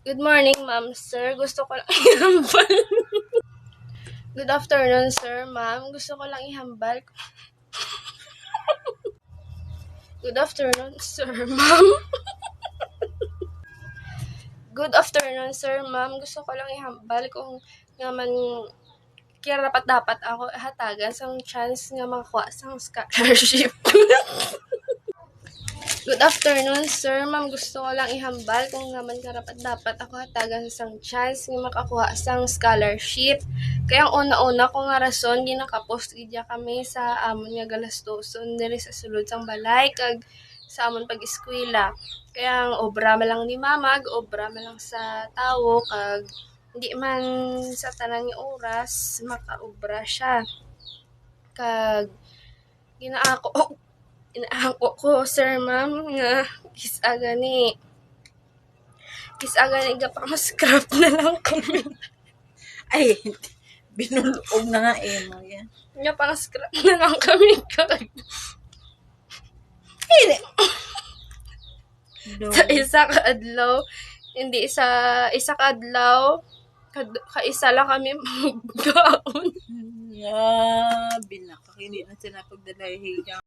Good morning, ma'am, sir. Gusto ko lang ihambal. Good afternoon, sir, ma'am. Gusto ko lang ihambal. Good afternoon, sir, ma'am. Good afternoon, sir, ma'am. Gusto ko lang ihambal kung naman kaya dapat ako hatagan sa chance nga makakuha sa scholarship. Good afternoon, sir, ma'am. Gusto ko lang ihambal kung naman dapat ako hatagan sa chance nga makakuha sa scholarship. Kaya ang una-una ko nga rason, ginakapost gidya kami sa amon nga galastoson diri sa sulod sang balay kag sa amon pag-eskwela. Kaya ang obra man lang ni mamag, obra man lang sa tawo kag hindi man sa tanan nga oras makaobra siya. Kag inaako ko, sir, ma'am, nga kisaga ni gapang scrap na lang kami. Ay, binulong na nga mo yan. Nga pang scrap na lang kami kag Hindi. sa isa ka adlaw, hindi isa ka adlaw, kaisa lang kami maggaon. Binaka, hindi na sila pagdalahigan.